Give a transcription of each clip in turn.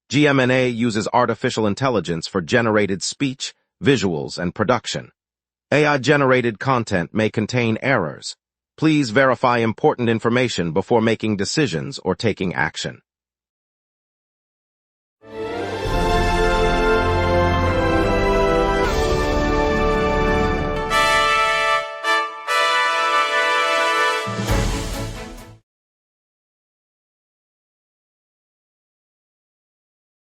gmna uses artificial intelligence for generated speech, visuals, and production. AI-generated content may contain errors. Please verify important information before making decisions or taking action.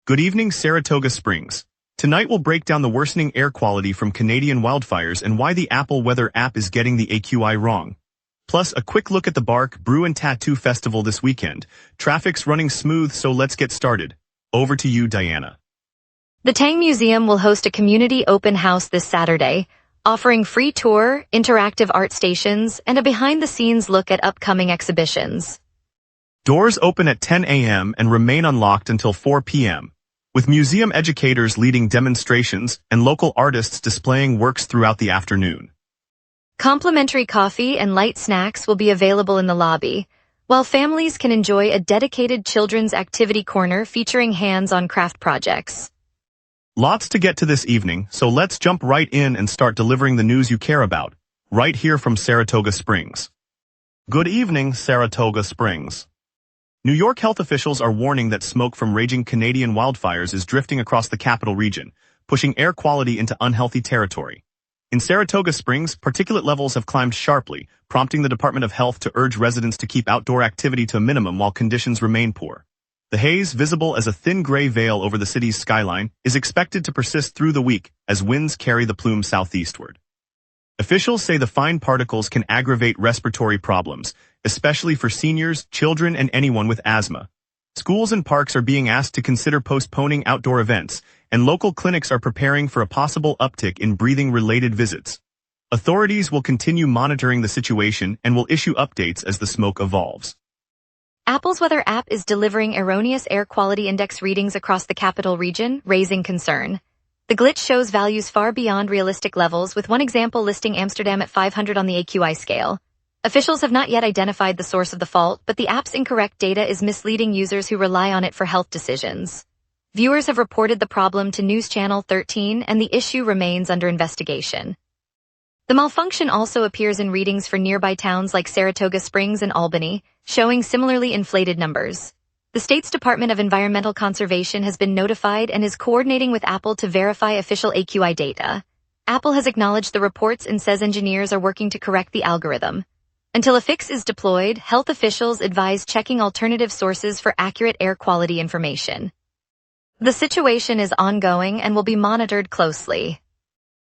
Good evening, Saratoga Springs. Tonight we'll break down the worsening air quality from Canadian wildfires and why the Apple Weather app is getting the AQI wrong. Plus, a quick look at the Bark Brew and Tattoo Festival this weekend. Traffic's running smooth, so let's get started. Over to you, Diana. The Tang Museum will host a community open house this Saturday, offering free tour, interactive art stations, and a behind-the-scenes look at upcoming exhibitions. Doors open at 10 a.m. and remain unlocked until 4 p.m., with museum educators leading demonstrations and local artists displaying works throughout the afternoon. Complimentary coffee and light snacks will be available in the lobby, while families can enjoy a dedicated children's activity corner featuring hands-on craft projects. Lots to get to this evening, so let's jump right in and start delivering the news you care about, right here from Saratoga Springs. Good evening, Saratoga Springs. New York health officials are warning that smoke from raging Canadian wildfires is drifting across the capital region, pushing air quality into unhealthy territory. In Saratoga Springs, particulate levels have climbed sharply, prompting the Department of Health to urge residents to keep outdoor activity to a minimum while conditions remain poor. The haze, visible as a thin gray veil over the city's skyline, is expected to persist through the week as winds carry the plume southeastward. Officials say the fine particles can aggravate respiratory problems, especially for seniors, children, and anyone with asthma. Schools and parks are being asked to consider postponing outdoor events, and local clinics are preparing for a possible uptick in breathing-related visits. Authorities will continue monitoring the situation and will issue updates as the smoke evolves. Apple's Weather app is delivering erroneous air quality index readings across the capital region, raising concern. The glitch shows values far beyond realistic levels, with one example listing Amsterdam at 500 on the AQI scale. Officials have not yet identified the source of the fault, but the app's incorrect data is misleading users who rely on it for health decisions. Viewers have reported the problem to News Channel 13, and the issue remains under investigation. The malfunction also appears in readings for nearby towns like Saratoga Springs and Albany, showing similarly inflated numbers. The state's Department of Environmental Conservation has been notified and is coordinating with Apple to verify official AQI data. Apple has acknowledged the reports and says engineers are working to correct the algorithm. Until a fix is deployed, health officials advise checking alternative sources for accurate air quality information. The situation is ongoing and will be monitored closely.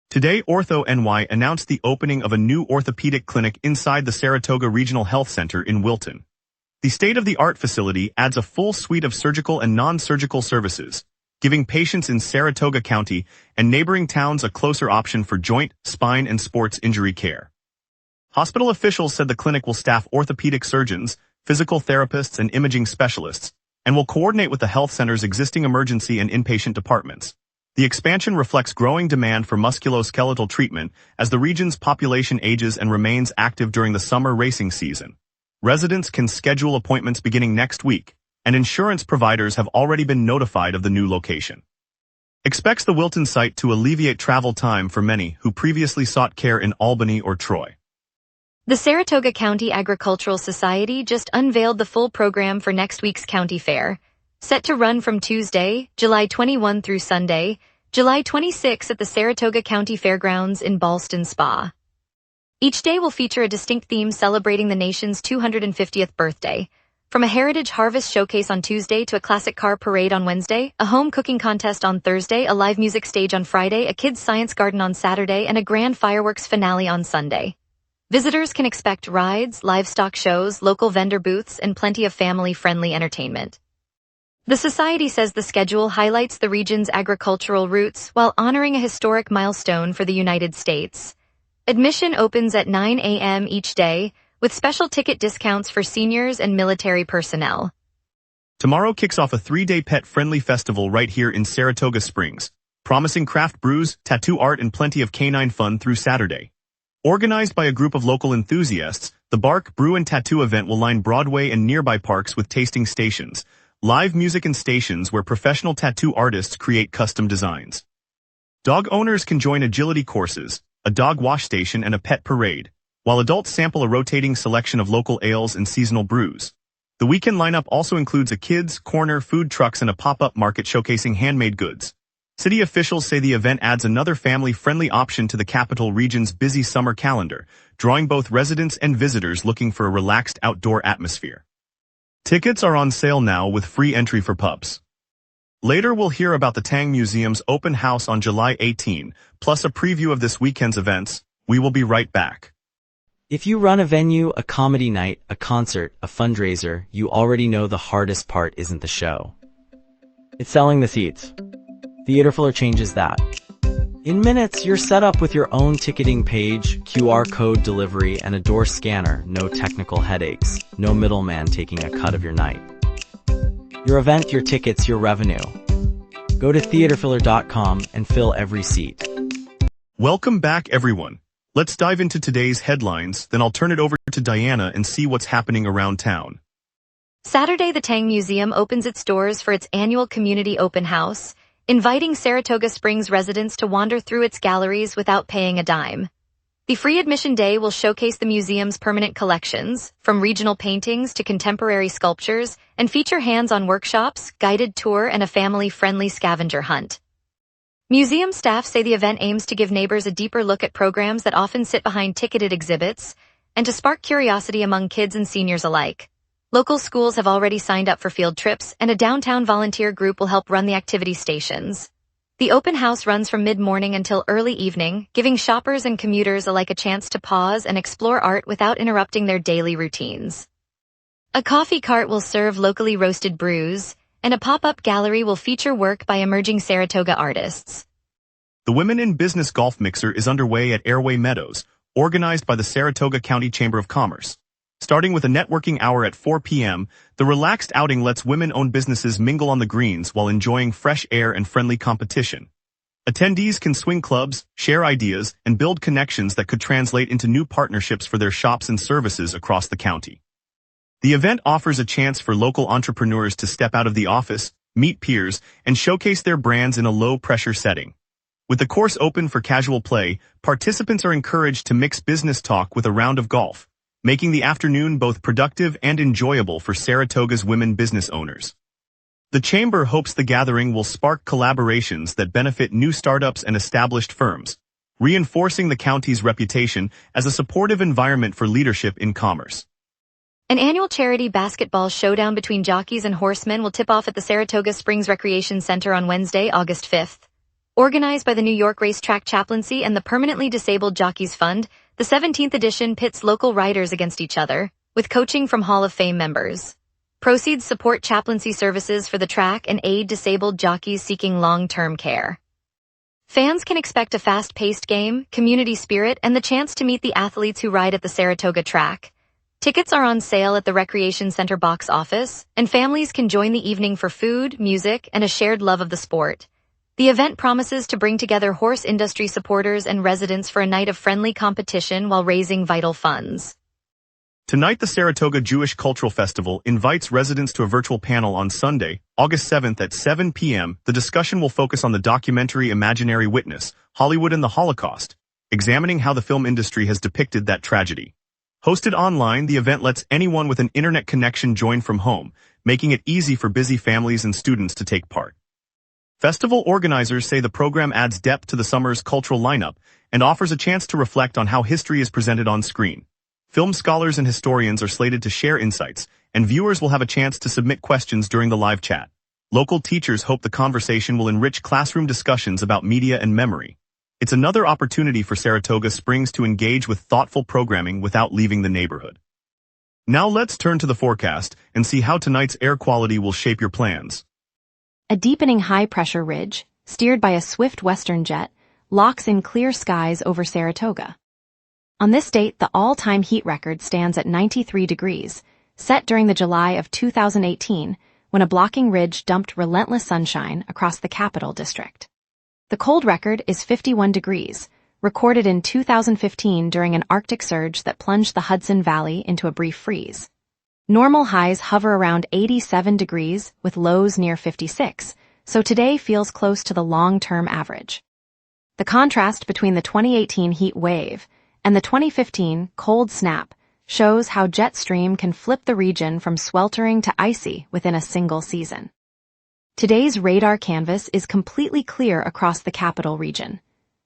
Today, Ortho NY announced the opening of a new orthopedic clinic inside the Saratoga Regional Health Center in Wilton. The state-of-the-art facility adds a full suite of surgical and non-surgical services, giving patients in Saratoga County and neighboring towns a closer option for joint, spine, and sports injury care. Hospital officials said the clinic will staff orthopedic surgeons, physical therapists, and imaging specialists, and will coordinate with the health center's existing emergency and inpatient departments. The expansion reflects growing demand for musculoskeletal treatment as the region's population ages and remains active during the summer racing season. Residents can schedule appointments beginning next week, and insurance providers have already been notified of the new location. Expects the Wilton site to alleviate travel time for many who previously sought care in Albany or Troy. The Saratoga County Agricultural Society just unveiled the full program for next week's county fair, set to run from Tuesday, July 21 through Sunday, July 26 at the Saratoga County Fairgrounds in Ballston Spa. Each day will feature a distinct theme celebrating the nation's 250th birthday. From a heritage harvest showcase on Tuesday to a classic car parade on Wednesday, a home cooking contest on Thursday, a live music stage on Friday, a kids' science garden on Saturday, and a grand fireworks finale on Sunday. Visitors can expect rides, livestock shows, local vendor booths, and plenty of family-friendly entertainment. The Society says the schedule highlights the region's agricultural roots while honoring a historic milestone for the United States. Admission opens at 9 a.m. each day, with special ticket discounts for seniors and military personnel. Tomorrow kicks off a 3-day pet-friendly festival right here in Saratoga Springs, promising craft brews, tattoo art, and plenty of canine fun through Saturday. Organized by a group of local enthusiasts, the Bark Brew and Tattoo event will line Broadway and nearby parks with tasting stations, live music and stations where professional tattoo artists create custom designs. Dog owners can join agility courses, a dog wash station and a pet parade, while adults sample a rotating selection of local ales and seasonal brews. The weekend lineup also includes a kids' corner, food trucks, and a pop-up market showcasing handmade goods. City officials say the event adds another family-friendly option to the capital region's busy summer calendar, drawing both residents and visitors looking for a relaxed outdoor atmosphere. Tickets are on sale now with free entry for pups. Later we'll hear about the Tang Museum's open house on July 18, plus a preview of this weekend's events. We will be right back. If you run a venue, a comedy night, a concert, a fundraiser, you already know the hardest part isn't the show. It's selling the seats. Theaterfiller changes that. In minutes, you're set up with your own ticketing page, QR code delivery, and a door scanner. No technical headaches, no middleman taking a cut of your night. Your event, your tickets, your revenue. Go to theaterfiller.com and fill every seat. Welcome back, everyone. Let's dive into today's headlines, then I'll turn it over to Diana and see what's happening around town. Saturday, the Tang Museum opens its doors for its annual community open house, inviting Saratoga Springs residents to wander through its galleries without paying a dime. The free admission day will showcase the museum's permanent collections, from regional paintings to contemporary sculptures, and feature hands-on workshops, guided tour, and a family-friendly scavenger hunt. Museum staff say the event aims to give neighbors a deeper look at programs that often sit behind ticketed exhibits, and to spark curiosity among kids and seniors alike. Local schools have already signed up for field trips, and a downtown volunteer group will help run the activity stations. The open house runs from mid-morning until early evening, giving shoppers and commuters alike a chance to pause and explore art without interrupting their daily routines. A coffee cart will serve locally roasted brews, and a pop-up gallery will feature work by emerging Saratoga artists. The Women in Business Golf Mixer is underway at Airway Meadows, organized by the Saratoga County Chamber of Commerce. Starting with a networking hour at 4 p.m., the relaxed outing lets women-owned businesses mingle on the greens while enjoying fresh air and friendly competition. Attendees can swing clubs, share ideas, and build connections that could translate into new partnerships for their shops and services across the county. The event offers a chance for local entrepreneurs to step out of the office, meet peers, and showcase their brands in a low-pressure setting. With the course open for casual play, participants are encouraged to mix business talk with a round of golf, making the afternoon both productive and enjoyable for Saratoga's women business owners. The Chamber hopes the gathering will spark collaborations that benefit new startups and established firms, reinforcing the county's reputation as a supportive environment for leadership in commerce. An annual charity basketball showdown between jockeys and horsemen will tip off at the Saratoga Springs Recreation Center on Wednesday, August 5th. Organized by the New York Racetrack Chaplaincy and the Permanently Disabled Jockeys Fund, the 17th edition pits local riders against each other, with coaching from Hall of Fame members. Proceeds support chaplaincy services for the track and aid disabled jockeys seeking long-term care. Fans can expect a fast-paced game, community spirit, and the chance to meet the athletes who ride at the Saratoga track. Tickets are on sale at the Recreation Center box office, and families can join the evening for food, music, and a shared love of the sport. The event promises to bring together horse industry supporters and residents for a night of friendly competition while raising vital funds. Tonight, the Saratoga Jewish Cultural Festival invites residents to a virtual panel on Sunday, August 7th at 7 p.m. The discussion will focus on the documentary Imaginary Witness, Hollywood and the Holocaust, examining how the film industry has depicted that tragedy. Hosted online, the event lets anyone with an internet connection join from home, making it easy for busy families and students to take part. Festival organizers say the program adds depth to the summer's cultural lineup and offers a chance to reflect on how history is presented on screen. Film scholars and historians are slated to share insights, and viewers will have a chance to submit questions during the live chat. Local teachers hope the conversation will enrich classroom discussions about media and memory. It's another opportunity for Saratoga Springs to engage with thoughtful programming without leaving the neighborhood. Now let's turn to the forecast and see how tonight's air quality will shape your plans. A deepening high-pressure ridge, steered by a swift western jet, locks in clear skies over Saratoga. On this date, the all-time heat record stands at 93 degrees, set during the July of 2018, when a blocking ridge dumped relentless sunshine across the Capital District. The cold record is 51 degrees, recorded in 2015 during an Arctic surge that plunged the Hudson Valley into a brief freeze. Normal highs hover around 87 degrees with lows near 56, so today feels close to the long-term average. The contrast between the 2018 heat wave and the 2015 cold snap shows how jet stream can flip the region from sweltering to icy within a single season. Today's radar canvas is completely clear across the capital region.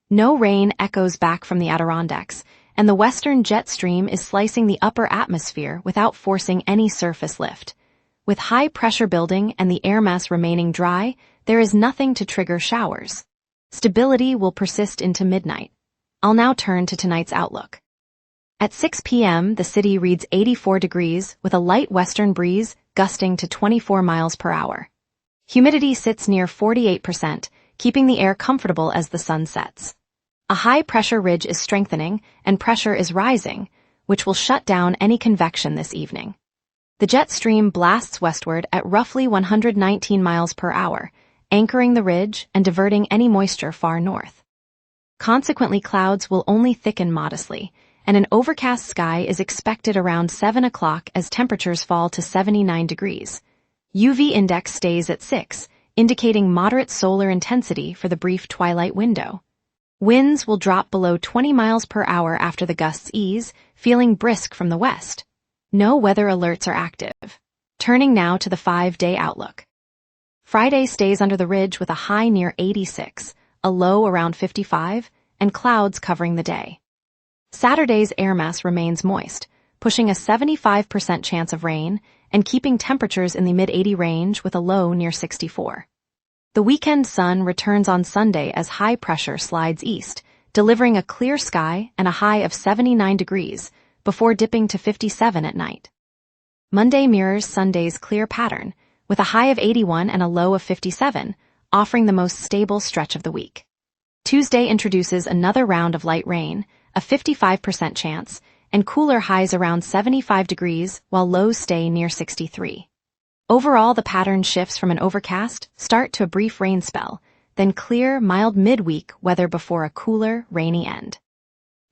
No rain echoes back from the Adirondacks, and the western jet stream is slicing the upper atmosphere without forcing any surface lift. With high pressure building and the air mass remaining dry, there is nothing to trigger showers. Stability will persist into midnight. I'll now turn to tonight's outlook. At 6 p.m., the city reads 84 degrees with a light western breeze gusting to 24 miles per hour. Humidity sits near 48%, keeping the air comfortable as the sun sets. A high-pressure ridge is strengthening and pressure is rising, which will shut down any convection this evening. The jet stream blasts westward at roughly 119 miles per hour, anchoring the ridge and diverting any moisture far north. Consequently, clouds will only thicken modestly, and an overcast sky is expected around 7 o'clock as temperatures fall to 79 degrees. UV index stays at 6, indicating moderate solar intensity for the brief twilight window. Winds will drop below 20 miles per hour after the gusts ease, feeling brisk from the west. No weather alerts are active. Turning now to the 5-day outlook. Friday stays under the ridge with a high near 86, a low around 55, and clouds covering the day. Saturday's air mass remains moist, pushing a 75% chance of rain and keeping temperatures in the mid-80 range with a low near 64. The weekend sun returns on Sunday as high pressure slides east, delivering a clear sky and a high of 79 degrees before dipping to 57 at night. Monday mirrors Sunday's clear pattern, with a high of 81 and a low of 57, offering the most stable stretch of the week. Tuesday introduces another round of light rain, a 55% chance, and cooler highs around 75 degrees while lows stay near 63. Overall, the pattern shifts from an overcast start to a brief rain spell, then clear, mild midweek weather before a cooler, rainy end.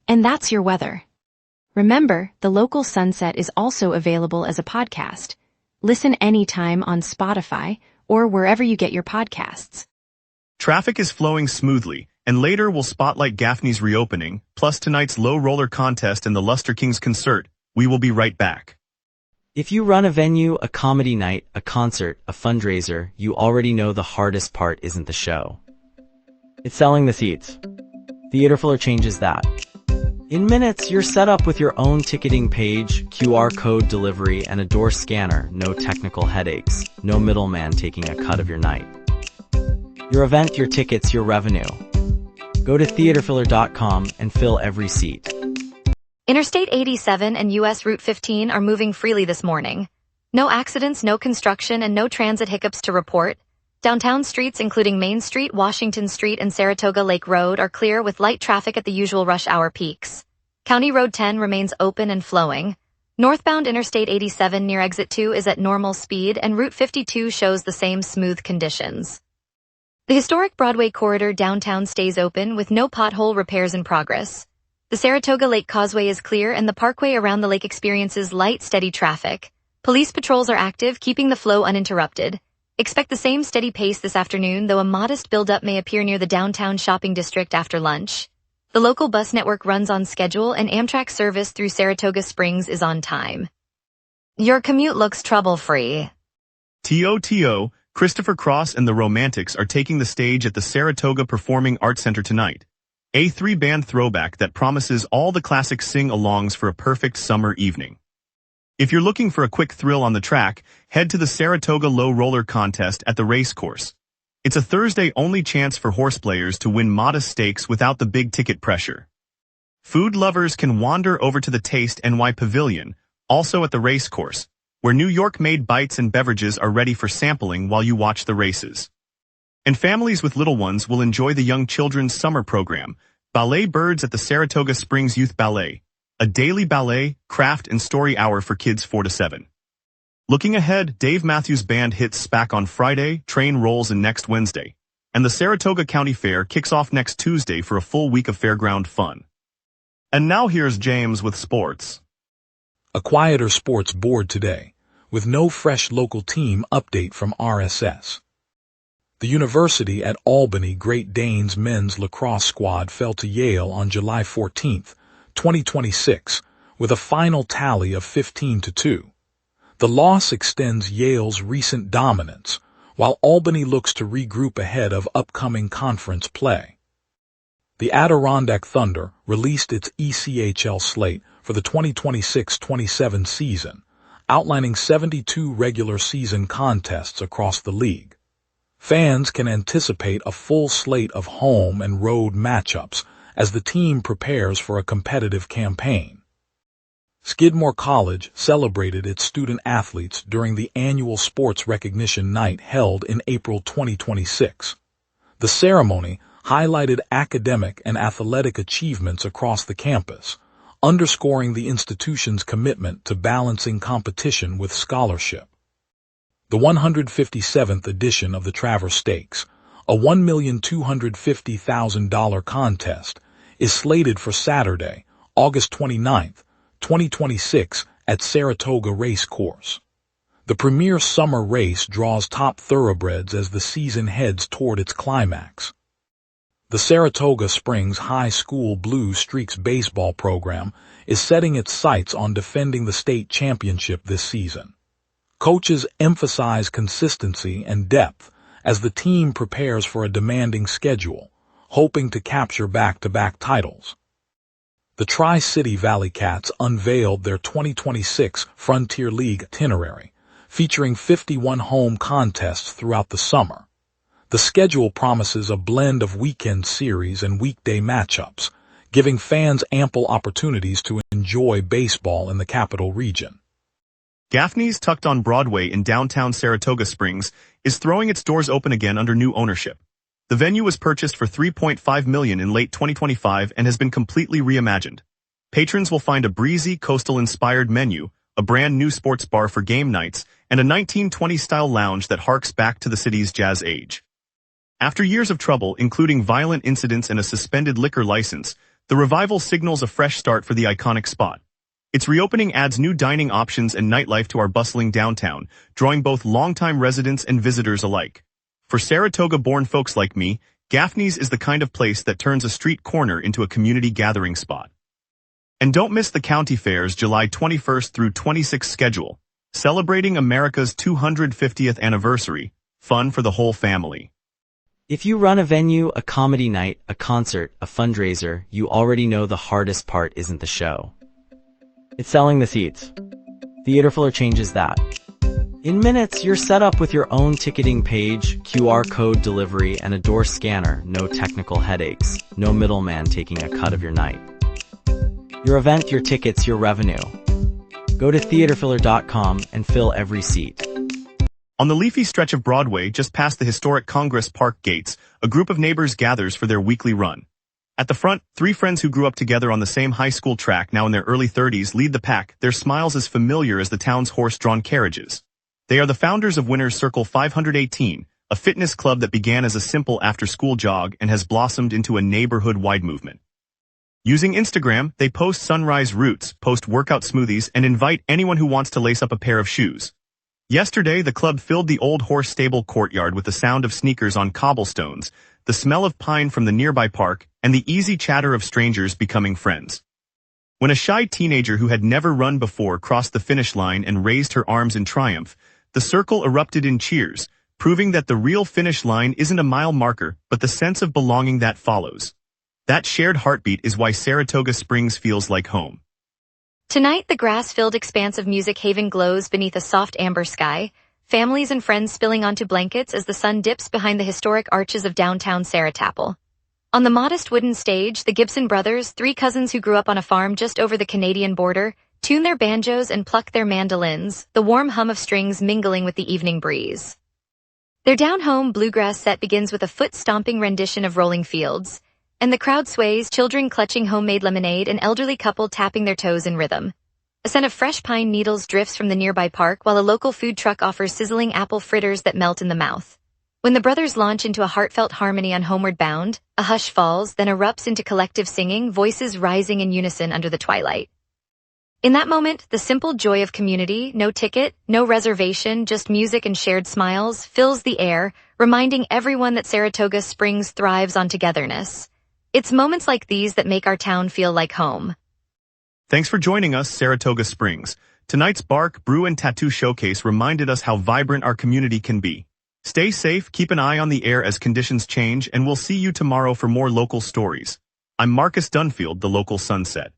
And that's your weather. Remember, the local sunset is also available as a podcast. Listen anytime on Spotify or wherever you get your podcasts. Traffic is flowing smoothly, and later we'll spotlight Gaffney's reopening, plus tonight's low roller contest and the Luster Kings concert. We will be right back. If you run a venue, a comedy night, a concert, a fundraiser, you already know the hardest part isn't the show. It's selling the seats. Theaterfiller changes that. In minutes, you're set up with your own ticketing page, QR code delivery, and a door scanner. No technical headaches, no middleman taking a cut of your night. Your event, your tickets, your revenue. Go to theaterfiller.com and fill every seat. Interstate 87 and US Route 15 are moving freely this morning. No accidents, no construction, and no transit hiccups to report. Downtown streets including Main Street, Washington Street, and Saratoga Lake Road are clear with light traffic at the usual rush hour peaks. County Road 10 remains open and flowing. Northbound Interstate 87 near Exit 2 is at normal speed, and Route 52 shows the same smooth conditions. The historic Broadway corridor downtown stays open with no pothole repairs in progress. The Saratoga Lake Causeway is clear and the parkway around the lake experiences light, steady traffic. Police patrols are active, keeping the flow uninterrupted. Expect the same steady pace this afternoon, though a modest buildup may appear near the downtown shopping district after lunch. The local bus network runs on schedule and Amtrak service through Saratoga Springs is on time. Your commute looks trouble-free. TOTO, Christopher Cross and the Romantics are taking the stage at the Saratoga Performing Arts Center tonight. A 3-band throwback that promises all the classic sing-alongs for a perfect summer evening. If you're looking for a quick thrill on the track, head to the Saratoga Low Roller Contest at the race course. It's a Thursday-only chance for horse players to win modest stakes without the big ticket pressure. Food lovers can wander over to the Taste NY Pavilion, also at the race course, where New York-made bites and beverages are ready for sampling while you watch the races. And families with little ones will enjoy the Young Children's Summer Program, Ballet Birds at the Saratoga Springs Youth Ballet, a daily ballet, craft, and story hour for kids 4 to 7. Looking ahead, Dave Matthews Band hits SPAC on Friday, Train rolls in next Wednesday, and the Saratoga County Fair kicks off next Tuesday for a full week of fairground fun. And now here's James with sports. A quieter sports board today. with no fresh local team update from RSS. The University at Albany Great Danes men's lacrosse squad fell to Yale on July 14, 2026, with a final tally of 15-2. The loss extends Yale's recent dominance, while Albany looks to regroup ahead of upcoming conference play. The Adirondack Thunder released its ECHL slate for the 2026-27 season, outlining 72 regular season contests across the league. Fans can anticipate a full slate of home and road matchups as the team prepares for a competitive campaign. Skidmore College celebrated its student athletes during the annual Sports Recognition Night held in April 2026. The ceremony highlighted academic and athletic achievements across the campus, underscoring the institution's commitment to balancing competition with scholarship. The 157th edition of the Travers Stakes, a $1,250,000 contest, is slated for Saturday, August 29, 2026 at Saratoga Race Course. The premier summer race draws top thoroughbreds as the season heads toward its climax. The Saratoga Springs High School Blue Streaks baseball program is setting its sights on defending the state championship this season. Coaches emphasize consistency and depth as the team prepares for a demanding schedule, hoping to capture back-to-back titles. The Tri-City Valley Cats unveiled their 2026 Frontier League itinerary, featuring 51 home contests throughout the summer. The schedule promises a blend of weekend series and weekday matchups, giving fans ample opportunities to enjoy baseball in the capital region. Gaffney's, tucked on Broadway in downtown Saratoga Springs, is throwing its doors open again under new ownership. The venue was purchased for $3.5 million in late 2025 and has been completely reimagined. Patrons will find a breezy, coastal-inspired menu, a brand new sports bar for game nights, and a 1920s-style lounge that harks back to the city's jazz age. After years of trouble, including violent incidents and a suspended liquor license, the revival signals a fresh start for the iconic spot. Its reopening adds new dining options and nightlife to our bustling downtown, drawing both longtime residents and visitors alike. For Saratoga-born folks like me, Gaffney's is the kind of place that turns a street corner into a community gathering spot. And don't miss the County Fair's July 21st through 26th schedule, celebrating America's 250th anniversary, fun for the whole family. If you run a venue, a comedy night, a concert, a fundraiser, you already know the hardest part isn't the show. It's selling the seats. Theaterfiller changes that. In minutes, you're set up with your own ticketing page, QR code delivery, and a door scanner. No technical headaches. No middleman taking a cut of your night. Your event, your tickets, your revenue. Go to theaterfiller.com and fill every seat. On the leafy stretch of Broadway, just past the historic Congress Park gates, a group of neighbors gathers for their weekly run. At the front, three friends who grew up together on the same high school track, now in their early 30s, lead the pack, their smiles as familiar as the town's horse-drawn carriages. They are the founders of Winners Circle 518, a fitness club that began as a simple after-school jog and has blossomed into a neighborhood-wide movement. Using Instagram, they post sunrise routes, post workout smoothies, and invite anyone who wants to lace up a pair of shoes. Yesterday, the club filled the old horse stable courtyard with the sound of sneakers on cobblestones, the smell of pine from the nearby park, and the easy chatter of strangers becoming friends. When a shy teenager who had never run before crossed the finish line and raised her arms in triumph, the circle erupted in cheers, proving that the real finish line isn't a mile marker, but the sense of belonging that follows. That shared heartbeat is why Saratoga Springs feels like home. Tonight, the grass-filled expanse of Music Haven glows beneath a soft amber sky, families and friends spilling onto blankets as the sun dips behind the historic arches of downtown Saratoga. On the modest wooden stage, the Gibson brothers, three cousins who grew up on a farm just over the Canadian border, tune their banjos and pluck their mandolins, the warm hum of strings mingling with the evening breeze. Their down-home bluegrass set begins with a foot-stomping rendition of Rolling Fields, and the crowd sways, children clutching homemade lemonade, an elderly couple tapping their toes in rhythm. A scent of fresh pine needles drifts from the nearby park, while a local food truck offers sizzling apple fritters that melt in the mouth. When the brothers launch into a heartfelt harmony on Homeward Bound, a hush falls, then erupts into collective singing, voices rising in unison under the twilight. In that moment, the simple joy of community, no ticket, no reservation, just music and shared smiles, fills the air, reminding everyone that Saratoga Springs thrives on togetherness. It's moments like these that make our town feel like home. Thanks for joining us, Saratoga Springs. Tonight's Bark, Brew and Tattoo Showcase reminded us how vibrant our community can be. Stay safe, keep an eye on the air as conditions change, and we'll see you tomorrow for more local stories. I'm Marcus Dunfield, the local Sunset.